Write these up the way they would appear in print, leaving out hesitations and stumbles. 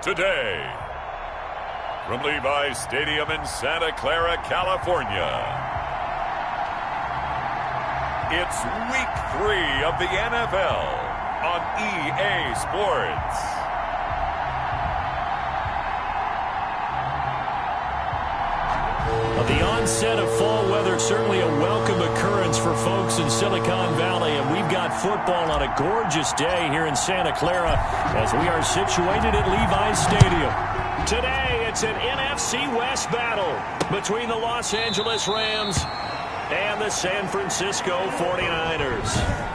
today. From Levi's Stadium in Santa Clara, California, it's Week 3 of the NFL on EA Sports. Well, the onset of fall weather, certainly a welcome occurrence for folks in Silicon Valley, and we've got football on a gorgeous day here in Santa Clara as we are situated at Levi's Stadium. Today, it's an NFC West battle between the Los Angeles Rams and the San Francisco 49ers.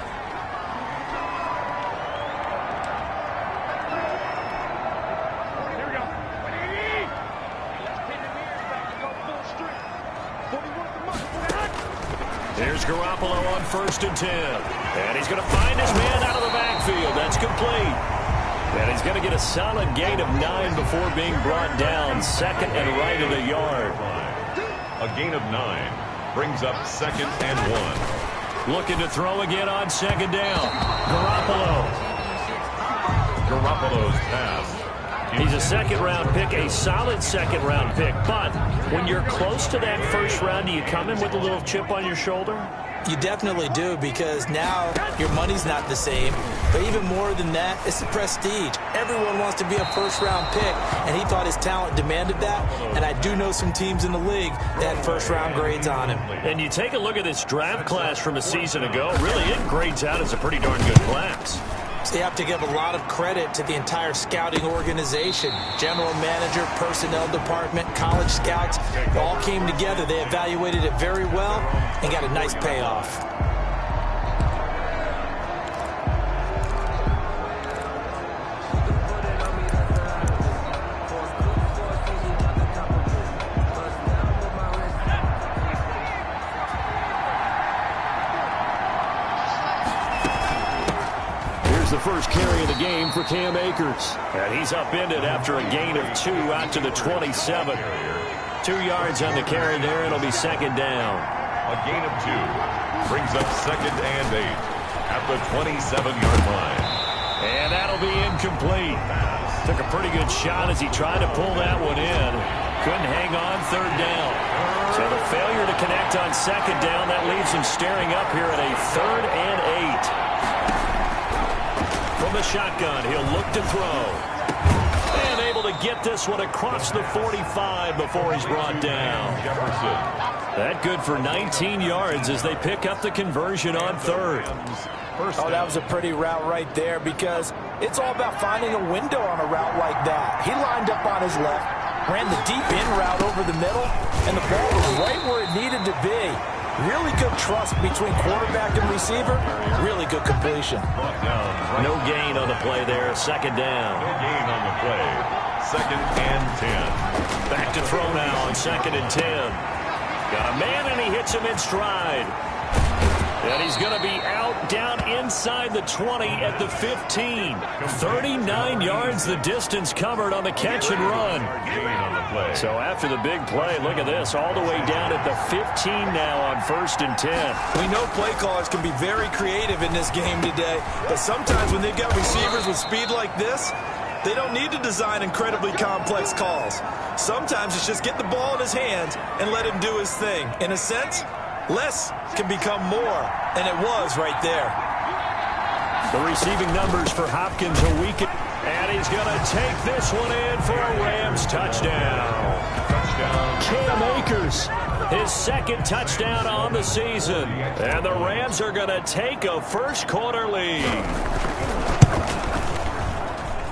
Here's Garoppolo on 1st and 10. And he's going to find his man out of the backfield. That's complete. And he's going to get a solid gain of 9 before being brought down. Second and right at a yard. A gain of 9 brings up 2nd and 1. Looking to throw again on 2nd down. Garoppolo's pass. He's a second-round pick, a solid second-round pick. But when you're close to that first round, do you come in with a little chip on your shoulder? You definitely do, because now your money's not the same. But even more than that, it's the prestige. Everyone wants to be a first-round pick, and he thought his talent demanded that. And I do know some teams in the league that had first-round grades on him. And you take a look at this draft class from a season ago, really it grades out as a pretty darn good class. So you have to give a lot of credit to the entire scouting organization. General manager, personnel department, college scouts, they all came together. They evaluated it very well and got a nice payoff. The first carry of the game for Cam Akers. And he's upended after a gain of 2 out to the 27. 2 yards on the carry there. It'll be 2nd down. A gain of 2 brings up 2nd and 8 at the 27-yard line. And that'll be incomplete. Took a pretty good shot as he tried to pull that one in. Couldn't hang on 3rd down. So the failure to connect on 2nd down, that leaves him staring up here at a 3rd and 8. From the shotgun, he'll look to throw. And able to get this one across the 45 before he's brought down. That good for 19 yards as they pick up the conversion on 3rd. Oh, that was a pretty route right there, because it's all about finding a window on a route like that. He lined up on his left, ran the deep in route over the middle, and the ball was right where it needed to be. Really good trust between quarterback and receiver. Really good completion. No gain on the play there. 2nd down. No gain on the play. 2nd and 10. Back to throw now on 2nd and 10. Got a man, and he hits him in stride. And he's going to be out down inside the 20 at the 15. 39 yards the distance covered on the catch and run. So after the big play, look at this, all the way down at the 15 now on 1st and 10. We know play callers can be very creative in this game today, but sometimes when they've got receivers with speed like this, they don't need to design incredibly complex calls. Sometimes it's just get the ball in his hands and let him do his thing. In a sense, less can become more, and it was right there. The receiving numbers for Hopkins a week, and he's going to take this one in for a Rams touchdown. Cam Akers, his 2nd touchdown on the season, and the Rams are going to take a first-quarter lead.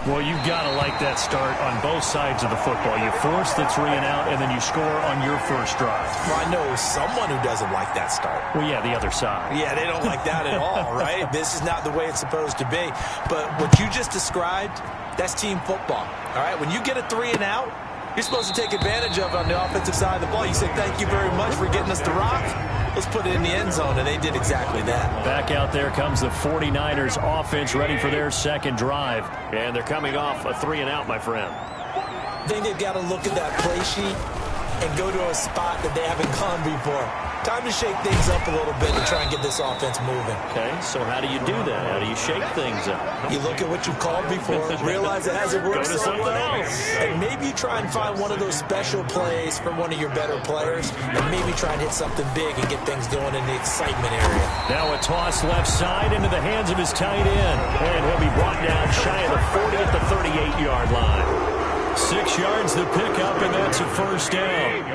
Well, you've got to like that start on both sides of the football. You force the 3 and out, and then you score on your first drive. Well, I know someone who doesn't like that start. Well, yeah, the other side. Yeah, they don't like that at all, right? This is not the way it's supposed to be. But what you just described, that's team football, all right? When you get a 3 and out, you're supposed to take advantage of it on the offensive side of the ball. You say, thank you very much for getting us the rock. Let's put it in the end zone, and they did exactly that. Back out there comes the 49ers offense ready for their 2nd drive. And they're coming off a 3 and out, my friend. I think they've got to look at that play sheet and go to a spot that they haven't gone before. Time to shake things up a little bit and try and get this offense moving. Okay, so how do you do that? How do you shake things up? You look at what you called before, realize it hasn't worked so well, and maybe you try and find one of those special plays from one of your better players, and maybe try and hit something big and get things going in the excitement area. Now a toss left side into the hands of his tight end, and he'll be brought down shy of the 40 at the 38-yard line. 6 yards to pick up, and that's a first down.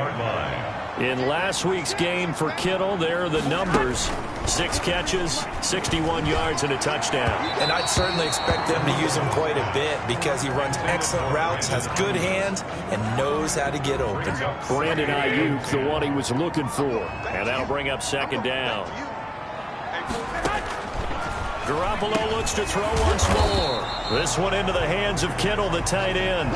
In last week's game for Kittle, there are the numbers. 6 catches, 61 yards, and a touchdown. And I'd certainly expect them to use him quite a bit because he runs excellent routes, has good hands, and knows how to get open. Brandon Ayuk, the one he was looking for. And that'll bring up second down. Garoppolo looks to throw once more. This one into the hands of Kittle, the tight end.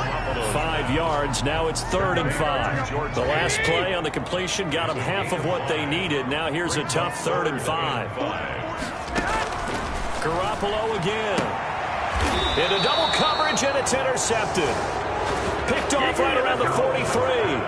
5 yards. Now it's 3rd and 5. The last play on the completion got them half of what they needed. Now here's a tough 3rd and 5. Garoppolo again. Into double coverage, and it's intercepted. Picked off right around the 43.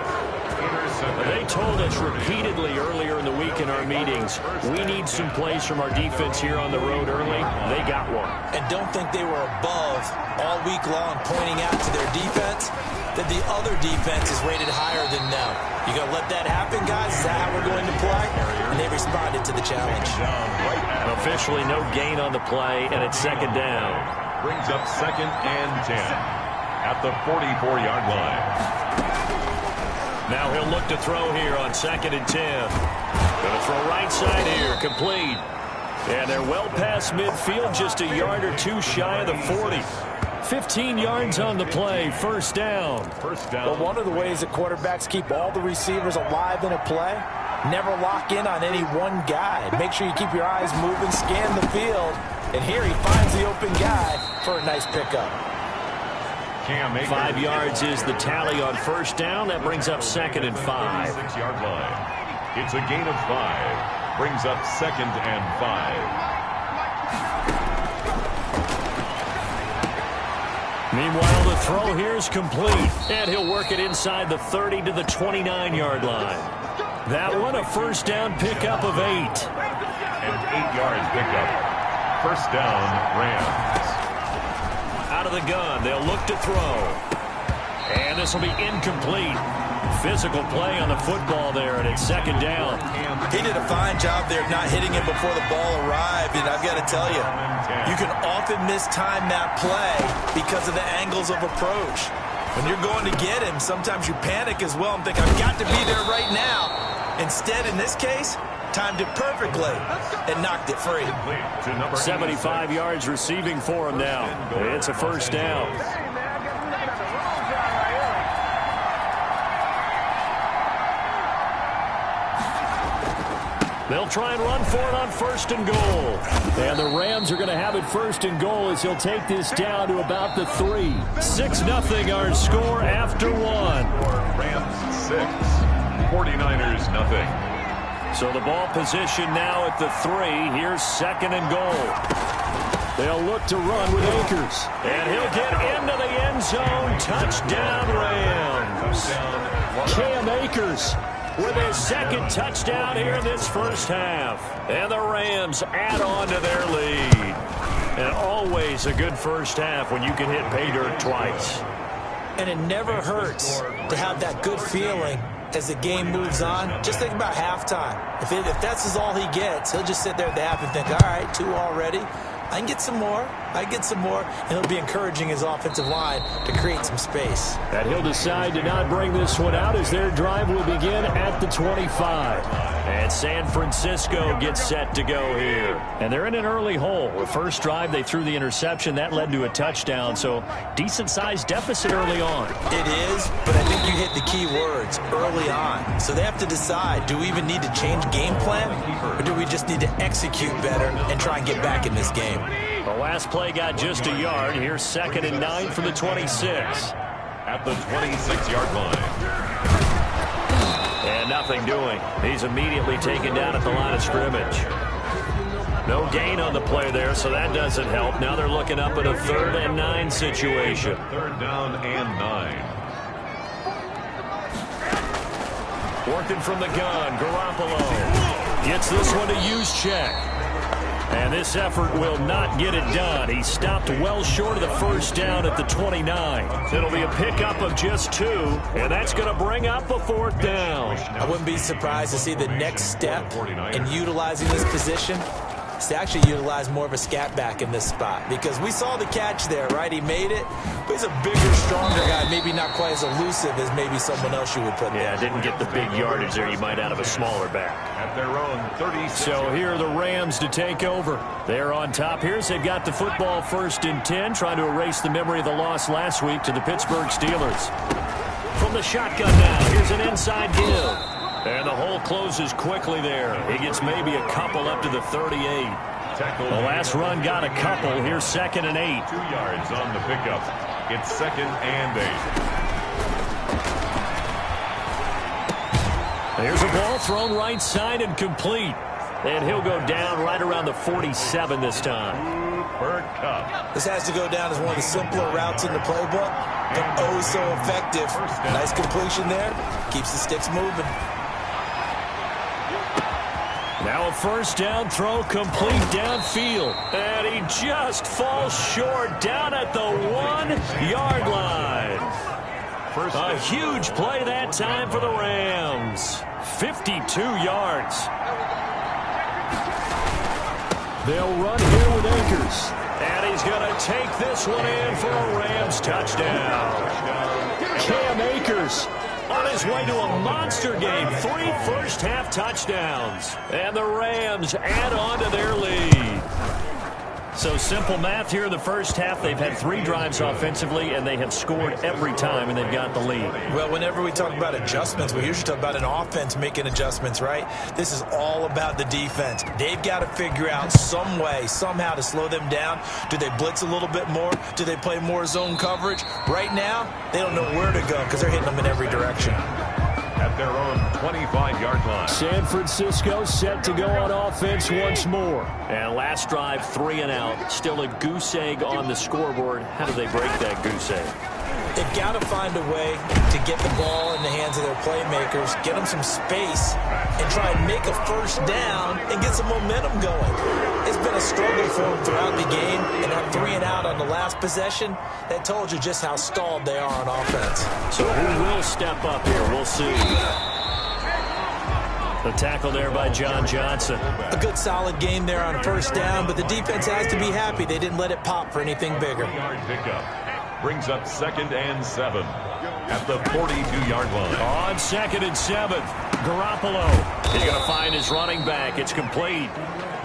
They told us repeatedly earlier in the week in our meetings, we need some plays from our defense here on the road early. They got one. And don't think they were above all week long pointing out to their defense that the other defense is rated higher than them. You going to let that happen, guys? Is that how we're going to play? And they responded to the challenge. Officially no gain on the play, and it's second down. Brings up 2nd and 10 at the 44-yard line. Now he'll look to throw here on 2nd and 10. Going to throw right side here, complete. And they're well past midfield, just a yard or two shy of the 40. 15 yards on the play, first down. Well, one of the ways that quarterbacks keep all the receivers alive in a play, never lock in on any one guy. Make sure you keep your eyes moving, scan the field. And here he finds the open guy for a nice pickup. 5 yards is the tally on first down. That brings up 2nd and 5. 6-yard line. It's a gain of 5. Brings up 2nd and 5. Meanwhile, the throw here is complete. And he'll work it inside the 30 to the 29-yard line. That one a first down pickup of 8. And 8 yards pickup. First down, Rams. Out of the gun, they'll look to throw. And this will be incomplete. Physical play on the football there, and it's second down. He did a fine job there of not hitting him before the ball arrived, and I've got to tell you, you can often mistime that play because of the angles of approach. When you're going to get him, sometimes you panic as well and think, I've got to be there right now. Instead, in this case, timed it perfectly and knocked it free. 75 yards receiving for him now. It's a first down. They'll try and run for it on 1st and goal. And the Rams are going to have it 1st and goal as he'll take this down to about the 3. 6-0 our score after 1. Rams 6, 49ers nothing. So the ball position now at the 3. Here's 2nd and goal. They'll look to run with Akers. And he'll get into the end zone. Touchdown, Rams. Cam Akers with his 2nd touchdown here in this first half. And the Rams add on to their lead. And always a good first half when you can hit pay dirt twice. And it never hurts to have that good feeling as the game moves on. Just think about halftime. If that's all he gets, he'll just sit there at the half and think, all right, 2 already. I can get some more. I get some more. And he'll be encouraging his offensive line to create some space. And he'll decide to not bring this one out as their drive will begin at the 25. And San Francisco gets set to go here. And they're in an early hole. The first drive, they threw the interception. That led to a touchdown. So decent-sized deficit early on. It is, but I think you hit the key words, early on. So they have to decide, do we even need to change game plan? Or do we just need to execute better and try and get back in this game? The last play got just a yard. Here's 2nd and 9 from the 26. At the 26-yard line. And nothing doing. He's immediately taken down at the line of scrimmage. No gain on the play there, so that doesn't help. Now they're looking up at a 3rd and 9 situation. 3rd down and 9. Working from the gun, Garoppolo gets this one to Juszczyk. And this effort will not get it done. He stopped well short of the first down at the 29. It'll be a pickup of just 2, and that's going to bring up a 4th down. I wouldn't be surprised to see the next step in utilizing this position is to actually utilize more of a scat back in this spot, because we saw the catch there, right? He made it, but he's a bigger, stronger guy, maybe not quite as elusive as maybe someone else you would put there. Yeah, didn't get the big yardage there you might out of a smaller back. At their own 36. So here are the Rams to take over. They're on top here. So they've got the football 1st and 10, trying to erase the memory of the loss last week to the Pittsburgh Steelers. From the shotgun now, here's an inside give. And the hole closes quickly there. He gets maybe a couple up to the 38. The last run got a couple. Here's 2nd and 8. 2 yards on the pickup. It's 2nd and 8. There's a ball thrown right side and complete. And he'll go down right around the 47 this time. Cooper Kupp. This has to go down as one of the simpler routes in the playbook, but oh so effective. Nice completion there. Keeps the sticks moving. Now a 1st down throw, complete downfield. And he just falls short down at the 1-yard line. A huge play that time for the Rams. 52 yards. They'll run here with Akers. And he's going to take this one in for a Rams touchdown. Cam Akers on his way to a monster game. 3 first-half touchdowns. And the Rams add on to their lead. So simple math here in the first half. They've had 3 drives offensively, and they have scored every time, and they've got the lead. Well, whenever we talk about adjustments, we usually talk about an offense making adjustments, right? This is all about the defense. They've got to figure out some way, somehow to slow them down. Do they blitz a little bit more? Do they play more zone coverage? Right now, they don't know where to go because they're hitting them in every direction. At their own 25-yard line. San Francisco set to go on offense once more. And last drive, 3 and out. Still a goose egg on the scoreboard. How do they break that goose egg? They've got to find a way to get the ball in the hands of their playmakers, get them some space, and try and make a first down and get some momentum going. It's been a struggle for them throughout the game, and that 3 and out on the last possession, that told you just how stalled they are on offense. So who will step up here? We'll see. The tackle there by John Johnson. A good solid game there on first down, but the defense has to be happy they didn't let it pop for anything bigger. Yard pickup brings up 2nd and 7 at the 42-yard line. On 2nd and 7, Garoppolo. He's going to find his running back. It's complete.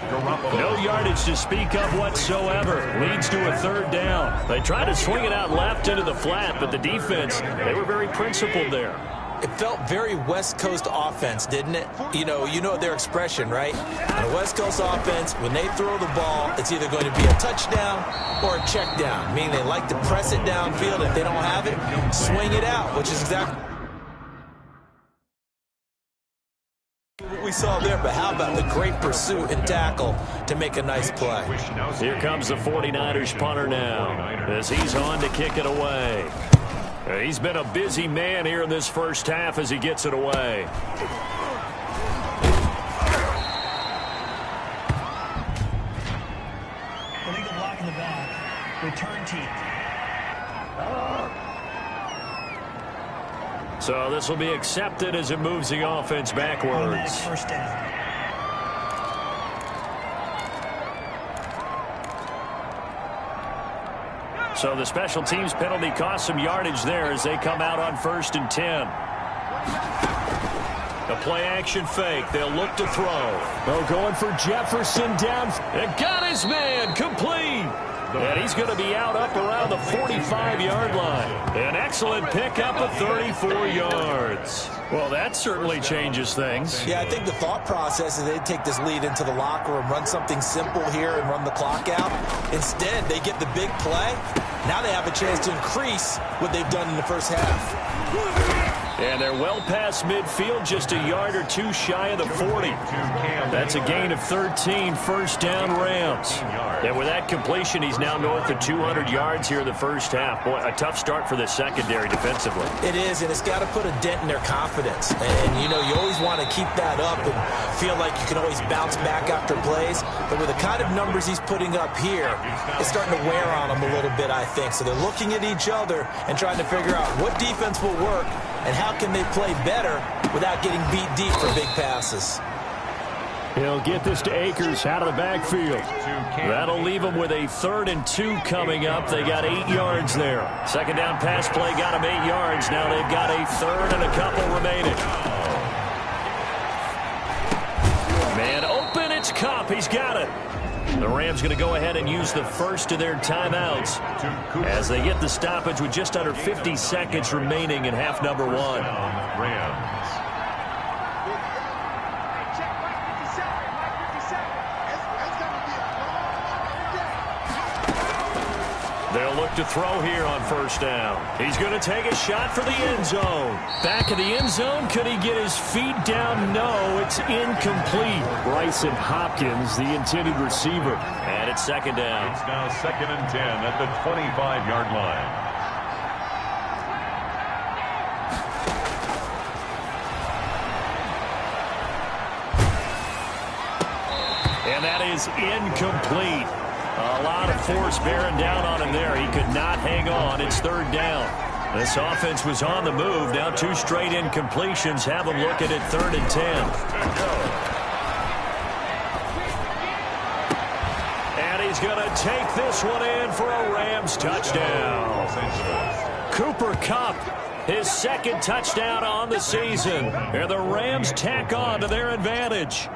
Garoppolo. No yardage to speak of whatsoever. Leads to a 3rd down. They tried to swing it out left into the flat, but the defense, they were very principled there. It felt very West Coast offense, didn't it? You know their expression, right? On a West Coast offense, when they throw the ball, it's either going to be a touchdown or a check down, meaning they like to press it downfield. If they don't have it, swing it out, which is exactly what we saw there. But how about the great pursuit and tackle to make a nice play? Here comes the 49ers punter now as he's on to kick it away. He's been a busy man here in this first half as he gets it away. Illegal block in the back. Return team. So this will be accepted as it moves the offense backwards. First down. So the special teams penalty cost some yardage there as they come out on 1st and 10. A play action fake. They'll look to throw. Oh, going for Jefferson down. And got his man complete. And he's going to be out up around the 45-yard line. An excellent pickup of 34 yards. Well, that certainly changes things. Yeah, I think the thought process is they'd take this lead into the locker room, run something simple here and run the clock out. Instead, they get the big play. Now they have a chance to increase what they've done in the first half. And they're well past midfield, just a yard or two shy of the 40. That's a gain of 13, first down Rams. And with that completion, he's now north of 200 yards here in the first half. Boy, a tough start for the secondary defensively. It is, and it's got to put a dent in their confidence. And, you know, you always want to keep that up and feel like you can always bounce back after plays. But with the kind of numbers he's putting up here, it's starting to wear on them a little bit, I think. So they're looking at each other and trying to figure out what defense will work and how can they play better without getting beat deep for big passes. He'll get this to Akers out of the backfield. That'll leave them with a 3rd and 2 coming up. They got 8 yards there. Second down pass play got them 8 yards. Now they've got a 3rd and a couple remaining. Man open, it's Kupp. He's got it. The Rams going to go ahead and use the first of their timeouts as they get the stoppage with just under 50 seconds remaining in half number 1. Rams. They'll look to throw here on first down. He's going to take a shot for the end zone. Back of the end zone. Could he get his feet down? No, it's incomplete. Bryson Hopkins, the intended receiver. And it's second down. It's now 2nd and 10 at the 25-yard line. And that is incomplete. A lot of force bearing down on him there. He could not hang on. It's 3rd down. This offense was on the move. Now 2 straight incompletions have them looking at 3rd and 10. And he's going to take this one in for a Rams touchdown. Cooper Kupp, his 2nd touchdown on the season. And the Rams tack on to their advantage.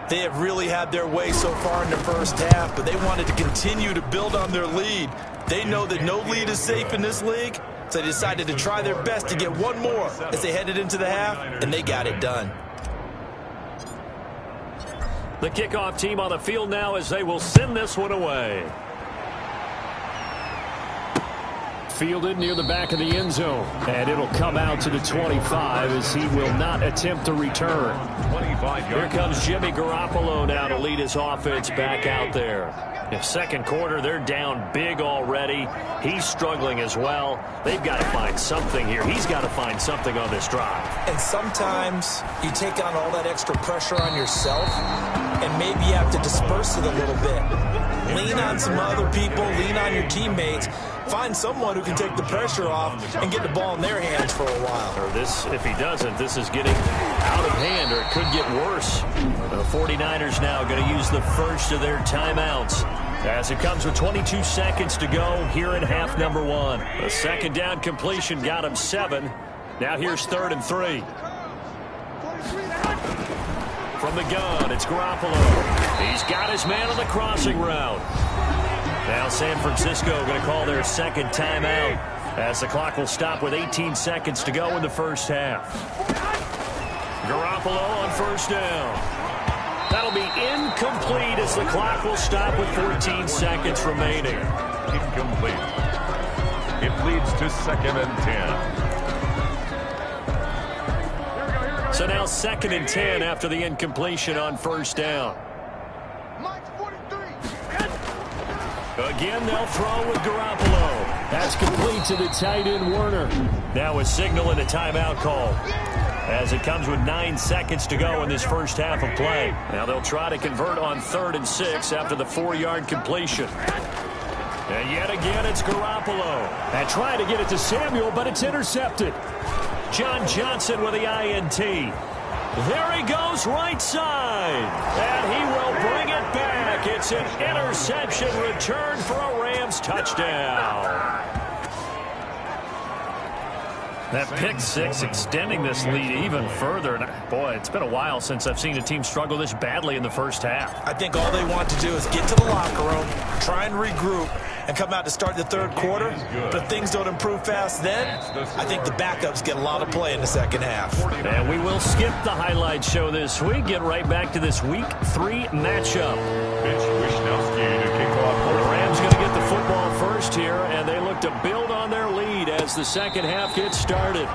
They have really had their way so far in the first half, but they wanted to continue to build on their lead. They know that no lead is safe in this league, so they decided to try their best to get one more as they headed into the half, and they got it done. The kickoff team on the field now as they will send this one away. Fielded near the back of the end zone. And it'll come out to the 25 as he will not attempt to return. Here comes Jimmy Garoppolo now to lead his offense back out there. In second quarter, they're down big already. He's struggling as well. They've got to find something here. He's got to find something on this drive. And sometimes you take on all that extra pressure on yourself, and maybe you have to disperse it a little bit. Lean on some other people, lean on your teammates. Find someone who can take the pressure off and get the ball in their hands for a while. Or this, if he doesn't, this is getting out of hand, or it could get worse. The 49ers now going to use the first of their timeouts as it comes with 22 seconds to go here in half number 1. The second down completion got him 7. Now here's 3rd and 3. From the gun, it's Garoppolo. He's got his man on the crossing route. Now San Francisco going to call their second timeout as the clock will stop with 18 seconds to go in the first half. Garoppolo on first down. That'll be incomplete as the clock will stop with 14 seconds remaining. Incomplete. It leads to 2nd and 10. So now 2nd and 10 after the incompletion on first down. Again, they'll throw with Garoppolo. That's complete to the tight end, Werner. Now a signal and a timeout call as it comes with 9 seconds to go in this first half of play. Now they'll try to convert on 3rd and 6 after the 4-yard completion. And yet again, it's Garoppolo. And trying to get it to Samuel, but it's intercepted. John Johnson with the INT. There he goes right side. And he will bring it back. It's an interception return for a Rams touchdown. That pick six extending this lead even further. And boy, it's been a while since I've seen a team struggle this badly in the first half. I think all they want to do is get to the locker room, try and regroup, and come out to start the third quarter. But if things don't improve fast then, I think the backups get a lot of play in the second half. And we will skip the highlight show this week. Get right back to this Week 3 matchup. Mitch Wishnowsky to kick off. The Rams going to get the football first here, and they look to build on their lead as the second half gets started.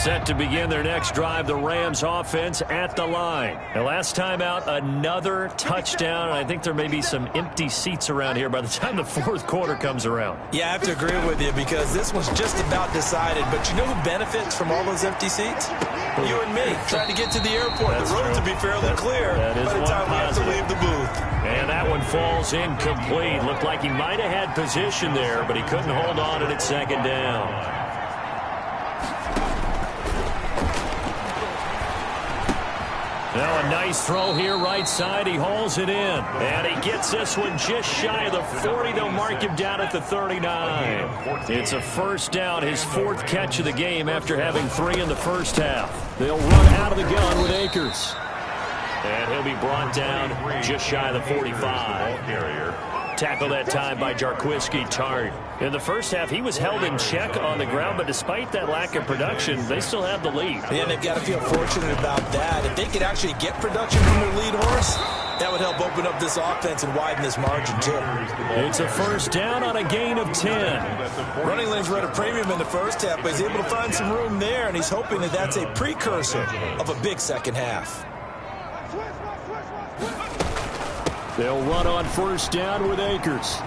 set to begin their next drive, the Rams offense at the line. And last time out, another touchdown. And I think there may be some empty seats around here by the time the fourth quarter comes around. Yeah, I have to agree with you because this one's just about decided. But you know who benefits from all those empty seats? You and me, trying to get to the airport. That's the roads will be fairly clear by the time we have to leave the booth. And that one falls incomplete. Looked like he might have had position there, but he couldn't hold on at second down. Now a nice throw here right side. He hauls it in. And he gets this one just shy of the 40. They'll mark him down at the 39. It's a first down, his fourth catch of the game after having 3 in the first half. They'll run out of the gun with Akers. And he'll be brought down just shy of the 45. Tackled that time by Jarquiski Tartt. In the first half, he was held in check on the ground, but despite that lack of production, they still have the lead. Yeah, and they've got to feel fortunate about that. If they could actually get production from their lead horse, that would help open up this offense and widen this margin, too. It's a first down on a gain of 10. Running lanes were at a premium in the first half, but he's able to find some room there, and he's hoping that that's a precursor of a big second half. They'll run on first down with Akers.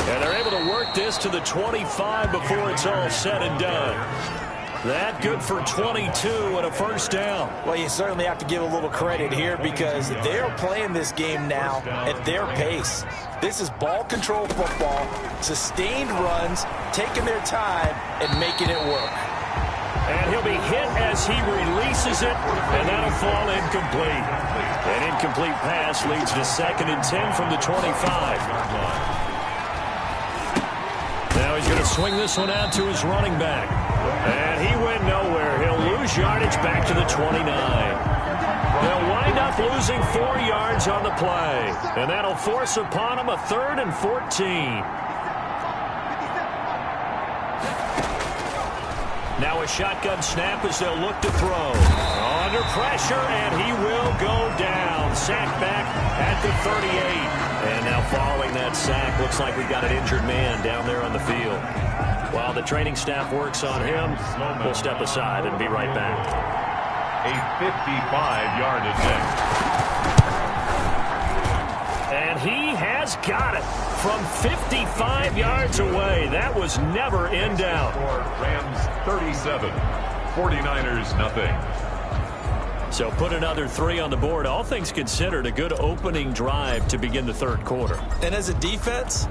And they're able to work this to the 25 before it's all said and done. That good for 22 and a first down. Well, you certainly have to give a little credit here because they're playing this game now at their pace. This is ball control football, sustained runs, taking their time and making it work. And he'll be hit as he releases it, and that'll fall incomplete. An incomplete pass leads to 2nd and 10 from the 25. Now he's going to swing this one out to his running back. And he went nowhere. He'll lose yardage back to the 29. They'll wind up losing 4 yards on the play. And that'll force upon him a 3rd and 14. Now a shotgun snap as they'll look to throw. Under pressure, and he will go down. Sacked back at the 38. And now following that sack, looks like we've got an injured man down there on the field. While the training staff works on him, we'll step aside and be right back. A 55-yard attempt. And he has got it from 55 yards away. That was never in doubt. Rams 37, 49ers nothing. So put another 3 on the board. All things considered, a good opening drive to begin the third quarter. And as a defense,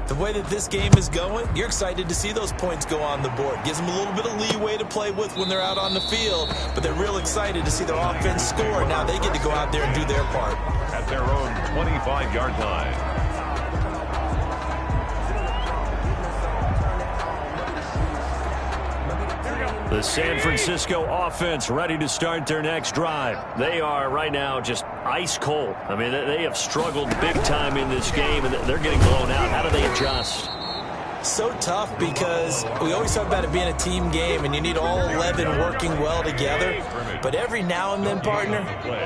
the way that this game is going, you're excited to see those points go on the board. Gives them a little bit of leeway to play with when they're out on the field, but they're real excited to see their offense score. Now they get to go out there and do their part. At their own 25-yard line. The San Francisco offense ready to start their next drive. They are right now just ice cold. I mean, they have struggled big time in this game, and they're getting blown out. How do they adjust? So tough because we always talk about it being a team game and you need all 11 working well together. But every now and then, partner,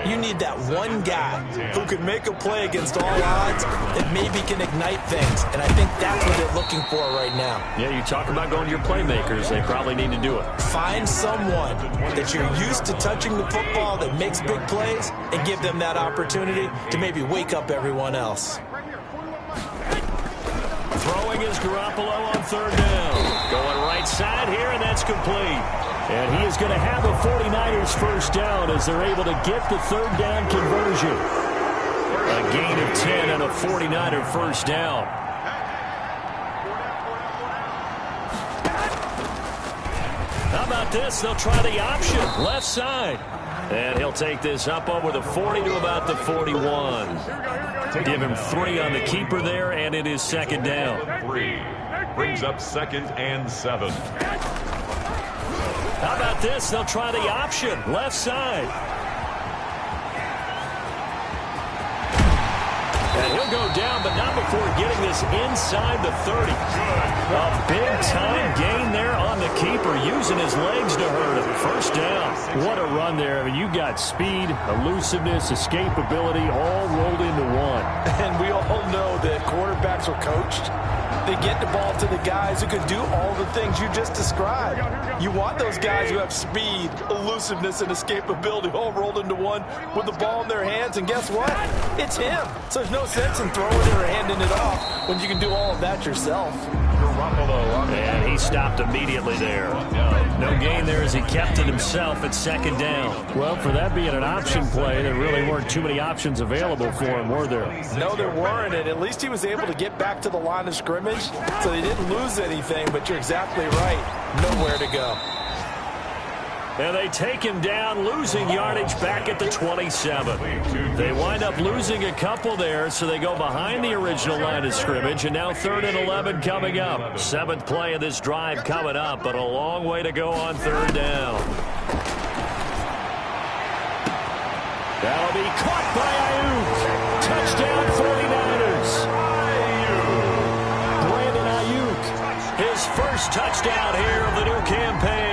you need that one guy who can make a play against all odds that maybe can ignite things. And I think that's what they're looking for right now. Yeah, you talk about going to your playmakers. They probably need to do it. Find someone that you're used to touching the football that makes big plays and give them that opportunity to maybe wake up everyone else. Throwing is Garoppolo on third down. Going right side here, and that's complete. And he is going to have a 49ers first down as they're able to get the third down conversion. A gain of 10 and a 49er first down. How about this? They'll try the option, left side. And he'll take this up over the 40 to about the 41. Give him 3 on the keeper there, and it is second down. 3 brings up 2nd and 7. How about this? They'll try the option, left side. And he'll go down, but not before getting this inside the 30. A big-time gain there on the keeper using his legs to hurt him. First down. What a run there. I mean, you've got speed, elusiveness, escapability all rolled into one. And we all know that quarterbacks are coached. They get the ball to the guys who can do all the things you just described. You want those guys who have speed, elusiveness, and escapability all rolled into one with the ball in their hands. And guess what? It's him. So there's no sense in throwing it or handing it off when you can do all of that yourself. And he stopped immediately there. No gain there as he kept it himself at second down. Well, for that being an option play, there really weren't too many options available for him, were there? No, there weren't, and at least he was able to get back to the line of scrimmage, so they didn't lose anything, but you're exactly right. Nowhere to go. And they take him down, losing yardage back at the 27. They wind up losing a couple there, so they go behind the original line of scrimmage, and now 3rd and 11 coming up. 7th play of this drive coming up, but a long way to go on 3rd down. That'll be caught by Ayuk. Touchdown 49ers. Brandon Ayuk, his first touchdown here of the new campaign.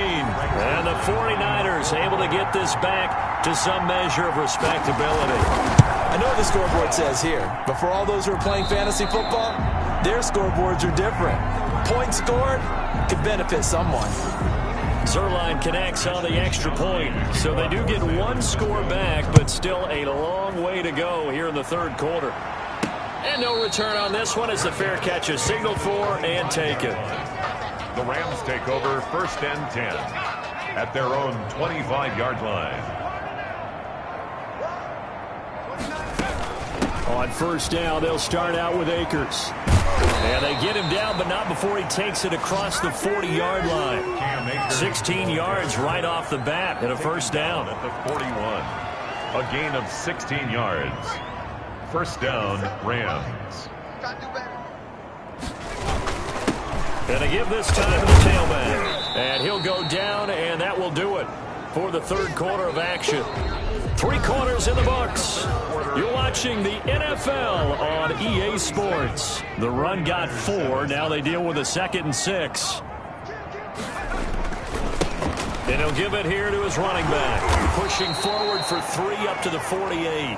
And the 49ers able to get this back to some measure of respectability. I know what the scoreboard says here, but for all those who are playing fantasy football, their scoreboards are different. Points scored could benefit someone. Zuerlein connects on the extra point, so they do get one score back, but still a long way to go here in the 3rd quarter. And no return on this one as the fair catch is signaled for and taken. The Rams take over 1st and 10 at their own 25-yard line. On 1st down, they'll start out with Akers. And they get him down, but not before he takes it across the 40-yard line. 16 yards right off the bat and a 1st down. At the 41. A gain of 16 yards. 1st down, Rams. And they give this time to the tailback. And he'll go down, and that will do it for the 3rd quarter of action. 3 quarters in the books. You're watching the NFL on EA Sports. The run got 4. Now they deal with a 2nd and 6. And he'll give it here to his running back. Pushing forward for 3 up to the 48.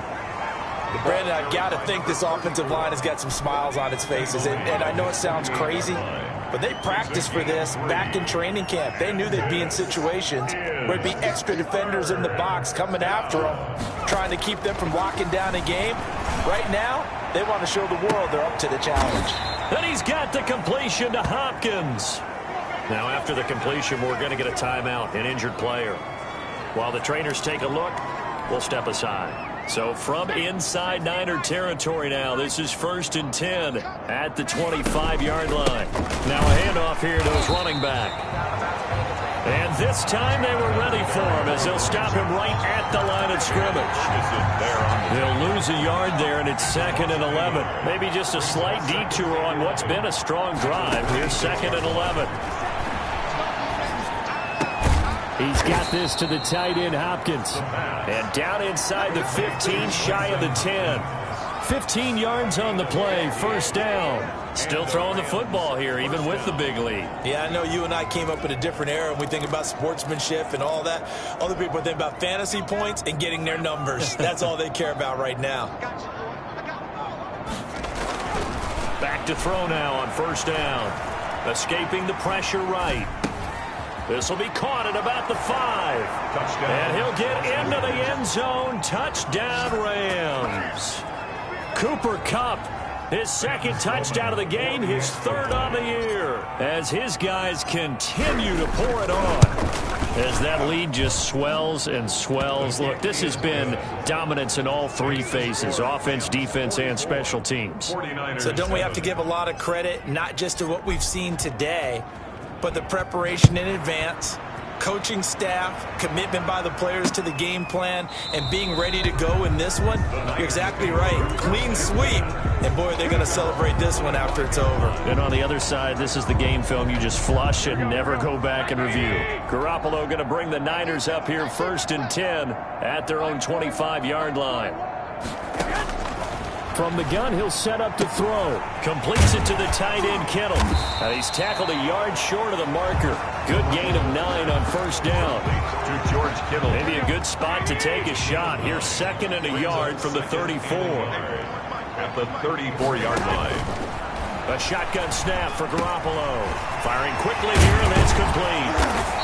Brandon, I've got to think this offensive line has got some smiles on its faces. And I know it sounds crazy, but they practiced for this back in training camp. They knew they'd be in situations where there'd be extra defenders in the box coming after them, trying to keep them from locking down a game. Right now, they want to show the world they're up to the challenge. And he's got the completion to Hopkins. Now, after the completion, we're going to get a timeout, an injured player. While the trainers take a look, we'll step aside. So from inside Niner territory now, this is 1st and 10 at the 25-yard line. Now a handoff here to his running back. And this time they were ready for him as they'll stop him right at the line of scrimmage. They'll lose a yard there, and it's 2nd and 11. Maybe just a slight detour on what's been a strong drive. Here's 2nd and 11. He's got this to the tight end, Hopkins. And down inside the 15, shy of the 10. 15 yards on the play, 1st down. Still throwing the football here, even with the big lead. Yeah, I know you and I came up in a different era, and we think about sportsmanship and all that. Other people think about fantasy points and getting their numbers. That's all they care about right now. Back to throw now on 1st down. Escaping the pressure right. This will be caught at about the 5. Touchdown. And he'll get into the end zone. Touchdown, Rams. Cooper Kupp, his 2nd touchdown of the game, his 3rd on the year, as his guys continue to pour it on. As that lead just swells and swells. Look, this has been dominance in all 3 phases, offense, defense, and special teams. So don't we have to give a lot of credit, not just to what we've seen today, but the preparation in advance, coaching staff, commitment by the players to the game plan, and being ready to go in this one? You're exactly right. Clean sweep. And, boy, they're going to celebrate this one after it's over. And on the other side, this is the game film you just flush and never go back and review. Garoppolo going to bring the Niners up here 1st and 10 at their own 25-yard line. From the gun, he'll set up to throw. Completes it to the tight end, Kittle. And he's tackled a yard short of the marker. Good gain of 9 on first down. To George Kittle. Maybe a good spot to take a shot. Here's 2nd and a yard from the 34. At the 34-yard line. A shotgun snap for Garoppolo. Firing quickly here, and that's complete.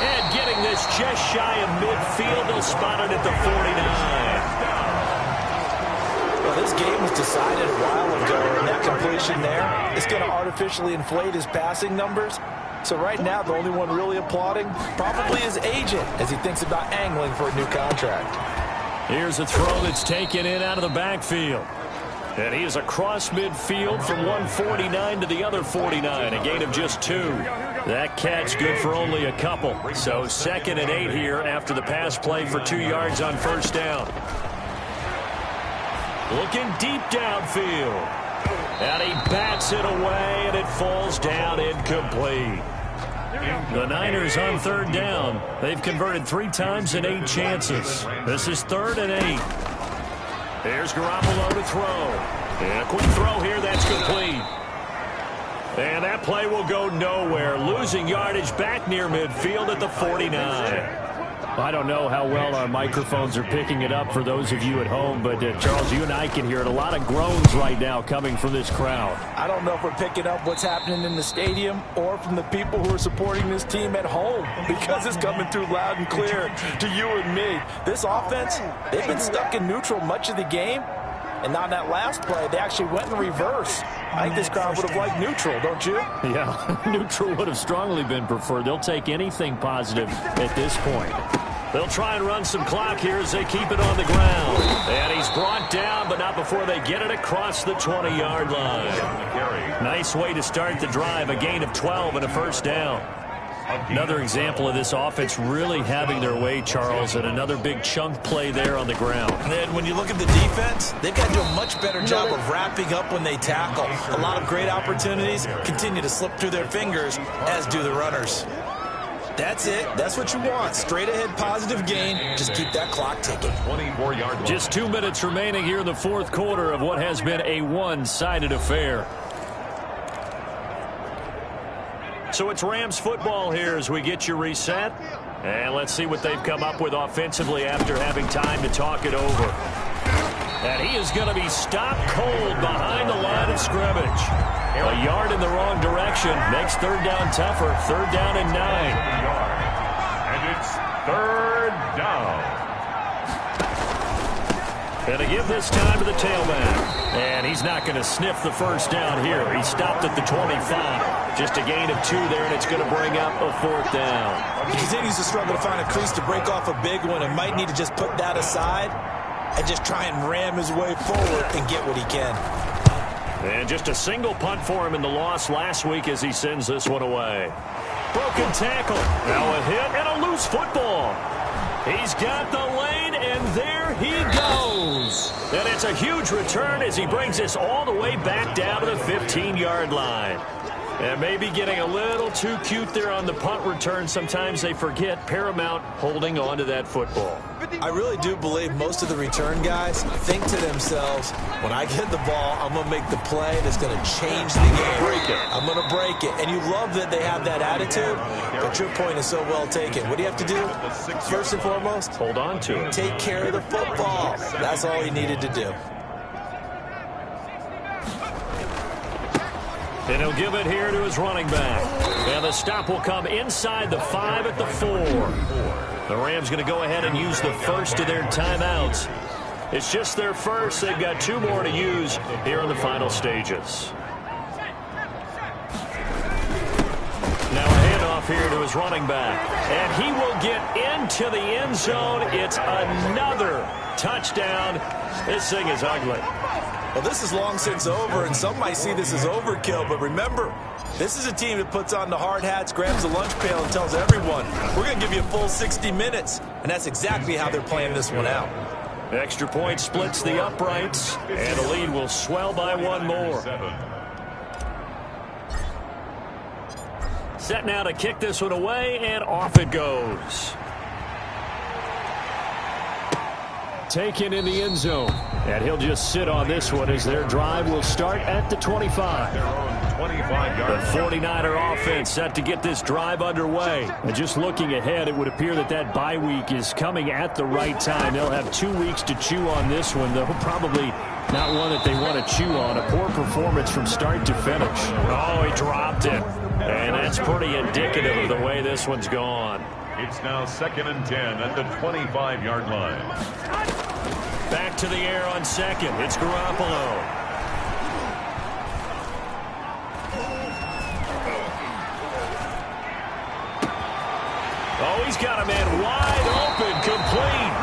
And getting this just shy of midfield. They'll spot it at the 49. Well, this game was decided a while ago, and that completion there is going to artificially inflate his passing numbers. So right now, the only one really applauding probably his agent as he thinks about angling for a new contract. Here's a throw that's taken in out of the backfield. And he is across midfield from 149 to the other 49, a gain of just 2. That catch good for only a couple. So 2nd and 8 here after the pass play for 2 yards on first down. Looking deep downfield. And he bats it away, and it falls down incomplete. The Niners on 3rd down. They've converted 3 times in 8 chances. This is 3rd and 8. Here's Garoppolo to throw. And a quick throw here, that's complete. And that play will go nowhere. Losing yardage back near midfield at the 49. I don't know how well our microphones are picking it up for those of you at home, but Charles, you and I can hear it. A lot of groans right now coming from this crowd. I don't know if we're picking up what's happening in the stadium or from the people who are supporting this team at home, because it's coming through loud and clear to you and me. This offense, they've been stuck in neutral much of the game, and on that last play, they actually went in reverse. I think this crowd would have liked neutral, don't you? Yeah, neutral would have strongly been preferred. They'll take anything positive at this point. They'll try and run some clock here as they keep it on the ground. And he's brought down, but not before they get it across the 20-yard line. Nice way to start the drive, a gain of 12 and a first down. Another example of this offense really having their way, Charles, and another big chunk play there on the ground. And then when you look at the defense, they've got to do a much better job of wrapping up when they tackle. A lot of great opportunities continue to slip through their fingers, as do the runners. That's it. That's what you want. Straight ahead positive gain. Just keep that clock ticking. 24-yard line. Just 2 minutes remaining here in the 4th quarter of what has been a one-sided affair. So it's Rams football here as we get you reset. And let's see what they've come up with offensively after having time to talk it over. And he is going to be stopped cold behind the line of scrimmage. A yard in the wrong direction makes 3rd down tougher. 3rd down and 9. And it's 3rd down. And to give this time to the tailback. And he's not going to sniff the first down here. He stopped at the 25. Just a gain of 2 there, and it's going to bring up a 4th down. He continues to struggle to find a crease to break off a big one and might need to just put that aside and just try and ram his way forward and get what he can. And just a single punt for him in the loss last week as he sends this one away. Broken tackle. Now a hit and a loose football. He's got the lane, and there he goes. And it's a huge return as he brings this all the way back down to the 15-yard line. And maybe getting a little too cute there on the punt return. Sometimes they forget paramount holding on to that football. I really do believe most of the return guys think to themselves, when I get the ball, I'm going to make the play that's going to change the game. Break it. I'm going to break it. And you love that they have that attitude, but your point is so well taken. What do you have to do? First and foremost, Hold on to it. take care of the football. That's all he needed to do. And he'll give it here to his running back. And the stop will come inside the 5 at the 4. The Rams going to go ahead and use the first of their timeouts. It's just their first. They've got 2 more to use here in the final stages. Now a handoff here to his running back. And he will get into the end zone. It's another touchdown. This thing is ugly. Well, this is long since over, and some might see this as overkill, but remember, this is a team that puts on the hard hats, grabs the lunch pail, and tells everyone, we're going to give you a full 60 minutes, and that's exactly how they're playing this one out. Extra point splits the uprights, and the lead will swell by 1 more. Set now to kick this one away, and off it goes. Taken in the end zone. And he'll just sit on this one as their drive will start at the 25. Their own 25-yard. The 49er offense set to get this drive underway. And just looking ahead, it would appear that bye week is coming at the right time. They'll have 2 weeks to chew on this one, though probably not one that they want to chew on. A poor performance from start to finish. Oh, he dropped it. And that's pretty indicative of the way this one's gone. It's now 2nd and 10 at the 25-yard line. Back to the air on second. It's Garoppolo. Oh, he's got a man wide open, complete.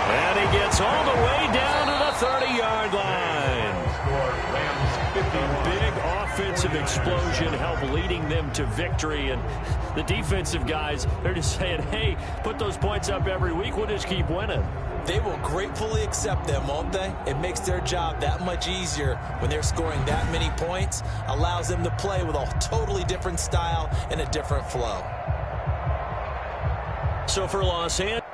And he gets all the way down to the 30-yard line. A big offensive explosion helped leading them to victory. And the defensive guys, they're just saying, hey, put those points up every week. We'll just keep winning. They will gratefully accept them, won't they? It makes their job that much easier when they're scoring that many points. Allows them to play with a totally different style and a different flow. So for Los Angeles.